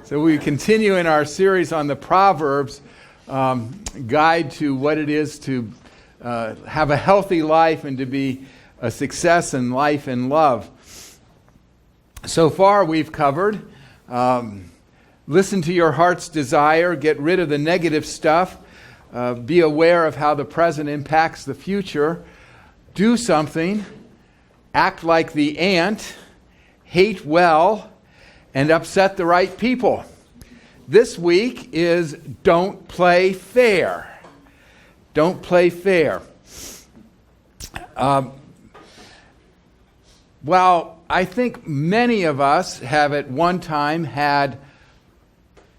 So we continue in our series on the Proverbs, guide to what it is to have a healthy life and to be a success in life and love. So far we've covered listen to your heart's desire, get rid of the negative stuff, be aware of how the present impacts the future, do something, act like the ant, hate well, and upset the right people. This week is don't play fair. Don't play fair. Well, I think many of us have at one time had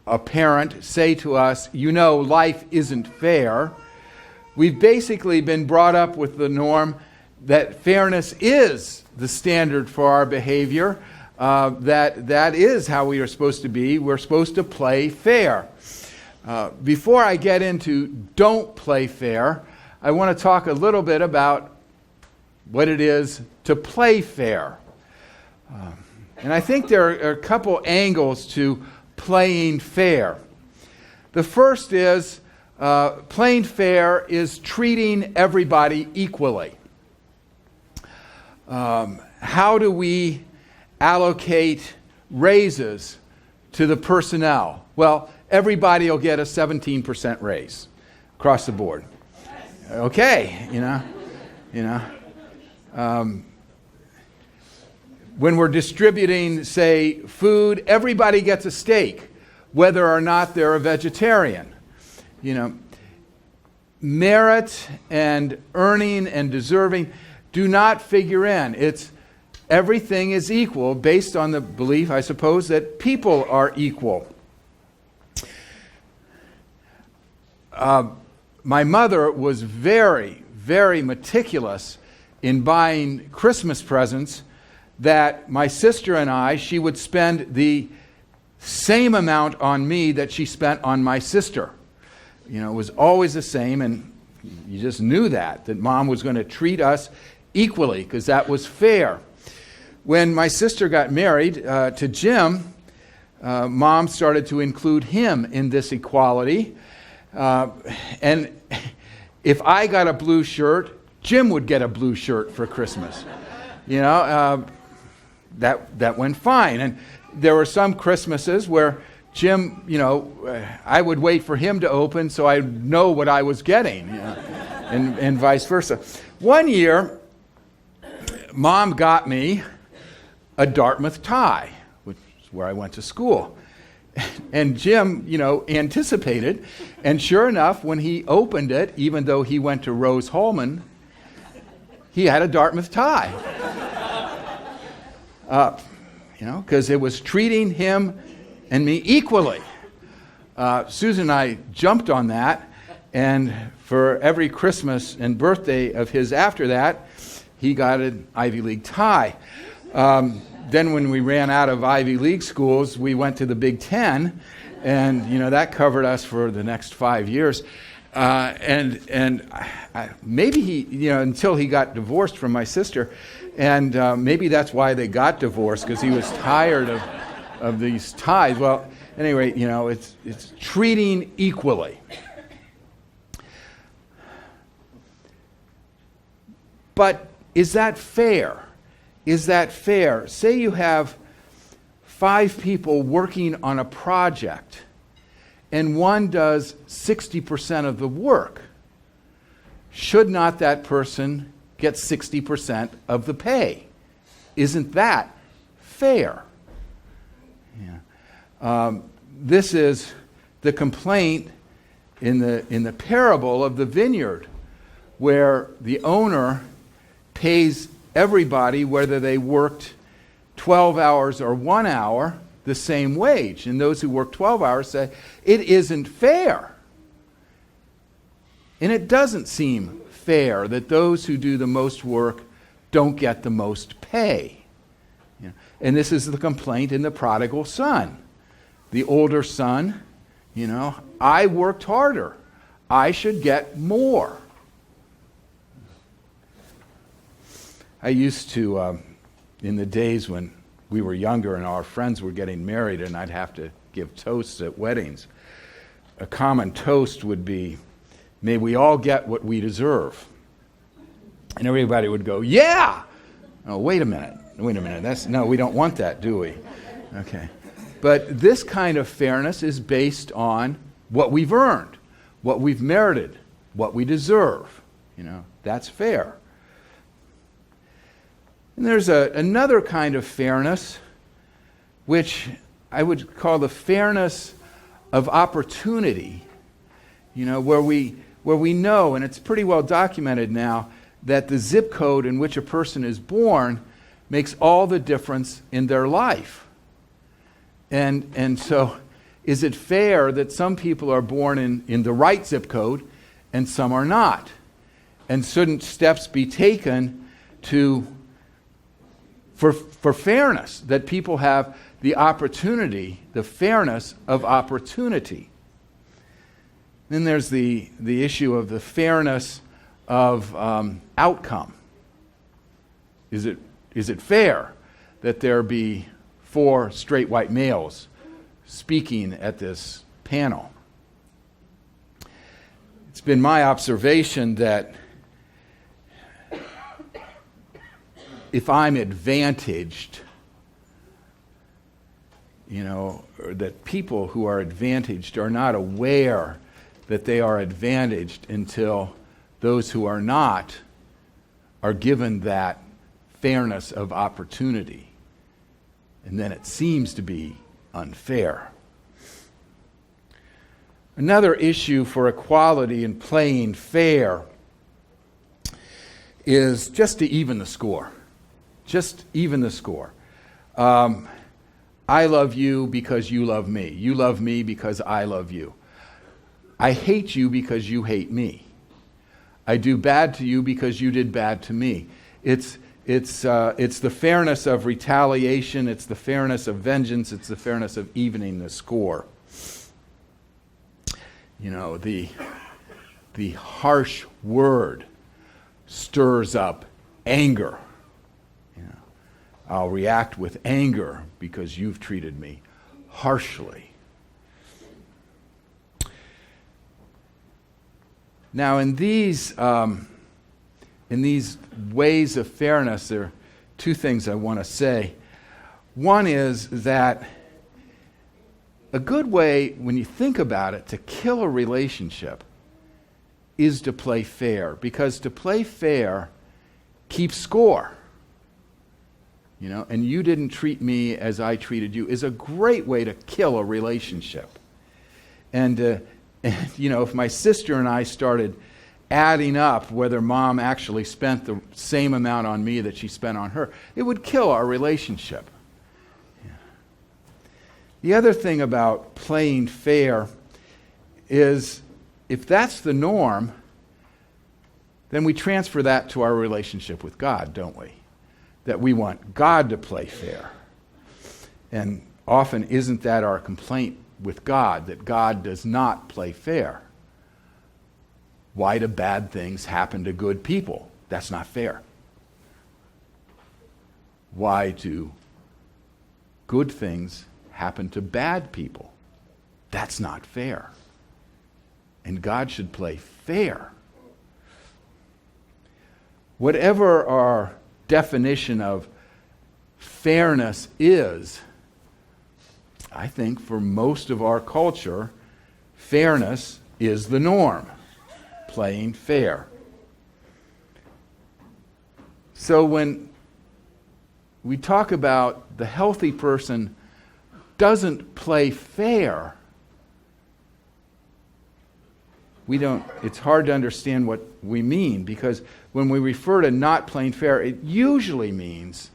a parent say to us, you know, life isn't fair. We've basically been brought up with the norm that fairness is the standard for our behavior. That is how we are supposed to be. We're supposed to play fair. Before I get into don't play fair, I want to talk a little bit about what it is to play fair. And I think there are a couple angles to playing fair. The first is playing fair is treating everybody equally. How do we allocate raises to the personnel? Well, everybody will get a 17% raise across the board. Okay, when we're distributing, say, food, everybody gets a steak, whether or not they're a vegetarian. Merit and earning and deserving do not figure in. It's everything is equal based on the belief, I suppose, that people are equal. My mother was very, very meticulous in buying Christmas presents that my sister and I, she would spend the same amount on me that she spent on my sister. It was always the same, and you just knew that Mom was going to treat us equally because that was fair. When my sister got married to Jim, Mom started to include him in this equality. And if I got a blue shirt, Jim would get a blue shirt for Christmas. That went fine. And there were some Christmases where Jim, I would wait for him to open so I'd know what I was getting, and vice versa. One year, Mom got me a Dartmouth tie, which is where I went to school. And Jim, anticipated. And sure enough, when he opened it, even though he went to Rose-Hulman, he had a Dartmouth tie. Because it was treating him and me equally. Susan and I jumped on that, and for every Christmas and birthday of his after that, he got an Ivy League tie. Then when we ran out of Ivy League schools, we went to the Big Ten, and that covered us for the next 5 years. Maybe he, until he got divorced from my sister, and maybe that's why they got divorced, because he was tired of these ties. Well, anyway, it's treating equally. But is that fair? Is that fair? Say you have 5 people working on a project, and one does 60% of the work. Should not that person get 60% of the pay? Isn't that fair? Yeah. This is the complaint in the parable of the vineyard, where the owner pays everybody, whether they worked 12 hours or 1 hour, the same wage. And those who work 12 hours say, it isn't fair. And it doesn't seem fair that those who do the most work don't get the most pay. And this is the complaint in the prodigal son. The older son, I worked harder. I should get more. I used to, in the days when we were younger and our friends were getting married and I'd have to give toasts at weddings. A common toast would be, may we all get what we deserve. And everybody would go, yeah! Oh, wait a minute. No, we don't want that, do we? Okay. But this kind of fairness is based on what we've earned, what we've merited, what we deserve. That's fair. And there's another kind of fairness, which I would call the fairness of opportunity, where we know, and it's pretty well documented now, that the zip code in which a person is born makes all the difference in their life. And so, is it fair that some people are born in the right zip code and some are not? And shouldn't steps be taken for fairness, that people have the opportunity, the fairness of opportunity? Then there's the issue of the fairness of outcome. Is it fair that there be 4 straight white males speaking at this panel? It's been my observation that if I'm advantaged, or that people who are advantaged are not aware that they are advantaged until those who are not are given that fairness of opportunity. And then it seems to be unfair. Another issue for equality and playing fair is just to even the score. Just even the score. I love you because you love me. You love me because I love you. I hate you because you hate me. I do bad to you because you did bad to me. It's the fairness of retaliation. It's the fairness of vengeance. It's the fairness of evening the score. The harsh word stirs up anger. I'll react with anger because you've treated me harshly. Now, in these ways of fairness, there are 2 things I want to say. One is that a good way, when you think about it, to kill a relationship is to play fair, because to play fair keeps score. And you didn't treat me as I treated you is a great way to kill a relationship. And if my sister and I started adding up whether mom actually spent the same amount on me that she spent on her, it would kill our relationship. Yeah. The other thing about playing fair is if that's the norm, then we transfer that to our relationship with God, don't we? That we want God to play fair. And often isn't that our complaint with God, that God does not play fair? Why do bad things happen to good people? That's not fair. Why do good things happen to bad people? That's not fair. And God should play fair. Whatever our definition of fairness is, I think for most of our culture, fairness is the norm. Playing fair. So when we talk about the healthy person doesn't play fair, it's hard to understand what we mean, because when we refer to not playing fair, it usually means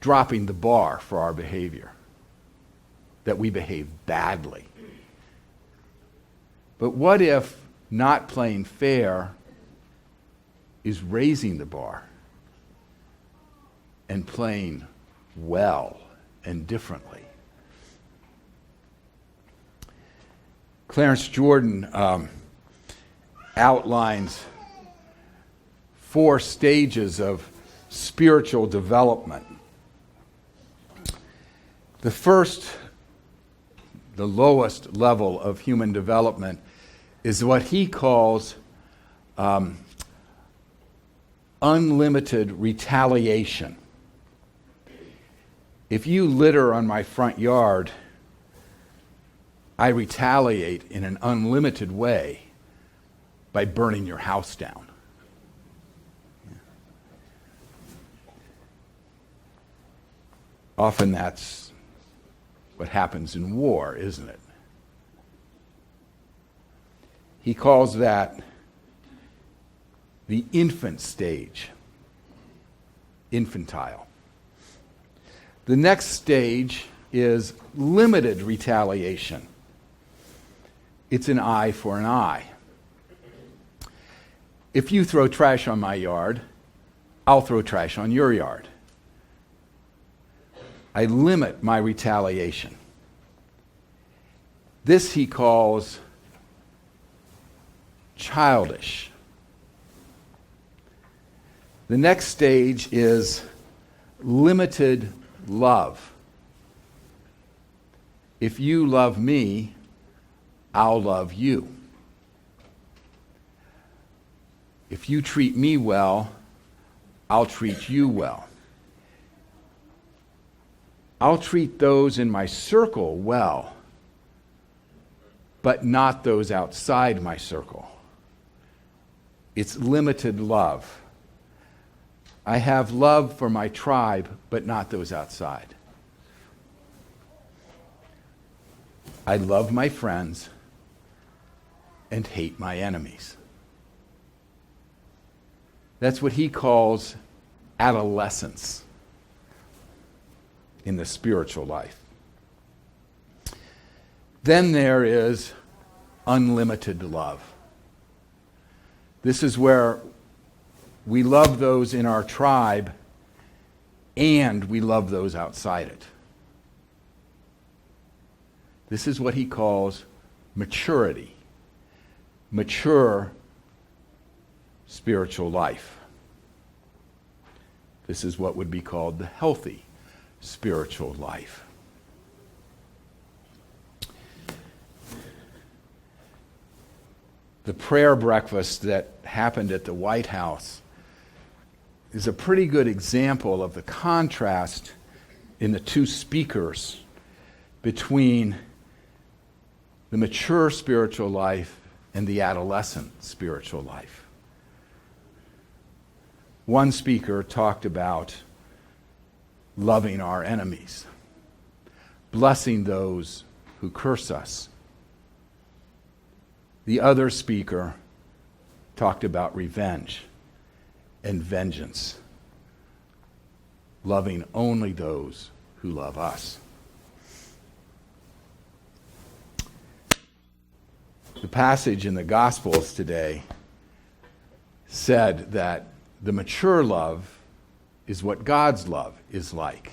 dropping the bar for our behavior, that we behave badly. But what if not playing fair is raising the bar and playing well and differently? Clarence Jordan outlines 4 stages of spiritual development. The first the lowest level of human development, is what he calls unlimited retaliation. If you litter on my front yard, I retaliate in an unlimited way by burning your house down. Often that's what happens in war, isn't it? He calls that the infant stage, infantile. The next stage is limited retaliation. It's an eye for an eye. If you throw trash on my yard, I'll throw trash on your yard. I limit my retaliation. This he calls childish. The next stage is limited love. If you love me, I'll love you. If you treat me well, I'll treat you well. I'll treat those in my circle well, but not those outside my circle. It's limited love. I have love for my tribe, but not those outside. I love my friends and hate my enemies. That's what he calls adolescence in the spiritual life. Then there is unlimited love. This is where we love those in our tribe and we love those outside it. This is what he calls maturity, mature spiritual life. This is what would be called the healthy spiritual life. The prayer breakfast that happened at the White House is a pretty good example of the contrast in the two speakers between the mature spiritual life and the adolescent spiritual life. One speaker talked about loving our enemies, blessing those who curse us. The other speaker talked about revenge and vengeance, loving only those who love us. The passage in the Gospels today said that the mature love is what God's love is like.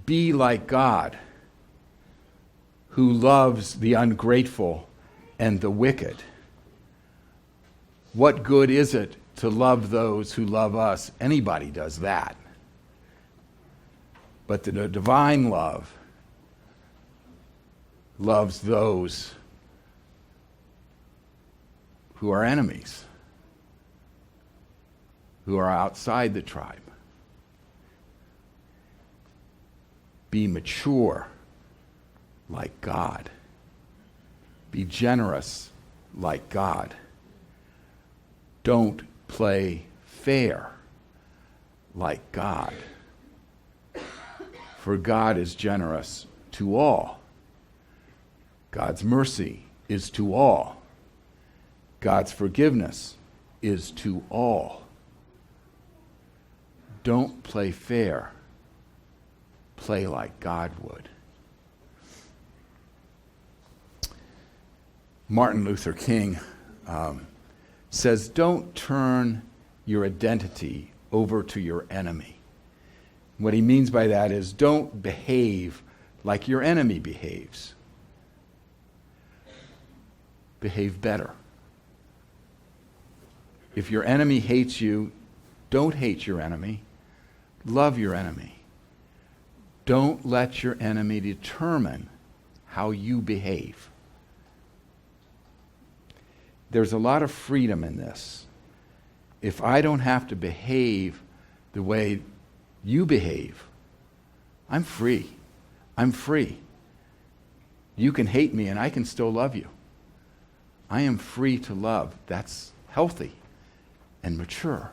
Be like God, who loves the ungrateful and the wicked. What good is it to love those who love us? Anybody does that. But the divine love loves those who are enemies, who are outside the tribe. Be mature like God. Be generous like God. Don't play fair like God. For God is generous to all. God's mercy is to all. God's forgiveness is to all. Don't play fair. Play like God would. Martin Luther King says, don't turn your identity over to your enemy. What he means by that is don't behave like your enemy behaves. Behave better. If your enemy hates you, don't hate your enemy. Love your enemy. Don't let your enemy determine how you behave. There's a lot of freedom in this. If I don't have to behave the way you behave, I'm free. I'm free. You can hate me and I can still love you. I am free to love. That's healthy and mature.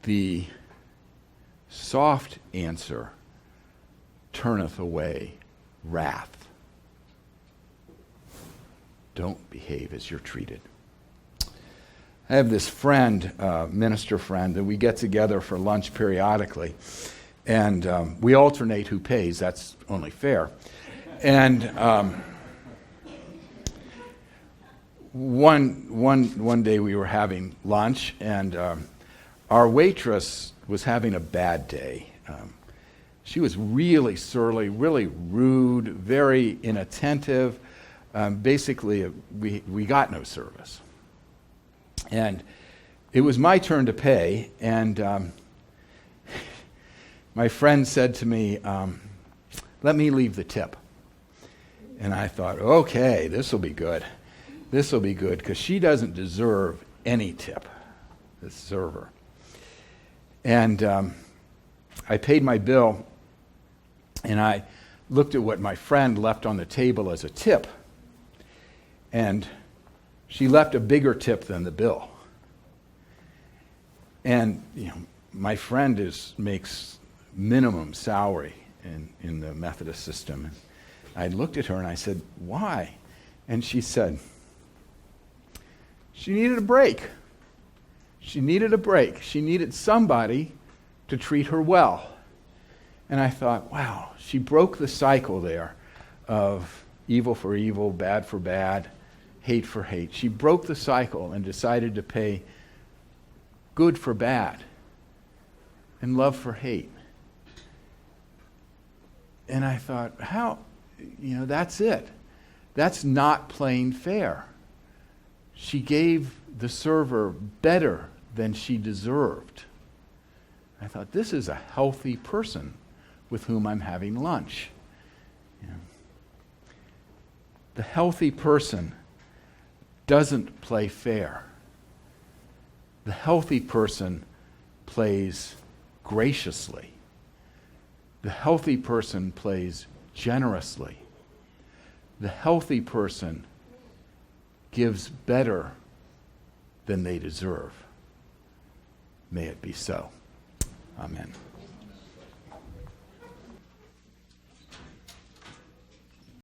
The soft answer turneth away wrath. Don't behave as you're treated. I have this friend, minister friend, and we get together for lunch periodically. And we alternate who pays. That's only fair. And one day we were having lunch, and our waitress was having a bad day. She was really surly, really rude, very inattentive. Basically, we got no service. And it was my turn to pay, and my friend said to me, let me leave the tip. And I thought, okay, this will be good. This will be good, because she doesn't deserve any tip, this server. And I paid my bill, and I looked at what my friend left on the table as a tip. And she left a bigger tip than the bill. And my friend makes minimum salary in the Methodist system. I looked at her and I said, why? And she said, she needed a break. She needed a break. She needed somebody to treat her well. And I thought, wow, she broke the cycle there of evil for evil, bad for bad, hate for hate. She broke the cycle and decided to pay good for bad and love for hate. And I thought, how, that's it. That's not playing fair. She gave the server better than she deserved. I thought, this is a healthy person with whom I'm having lunch. The healthy person doesn't play fair. The healthy person plays graciously. The healthy person plays generously. The healthy person gives better than they deserve. May it be so. Amen.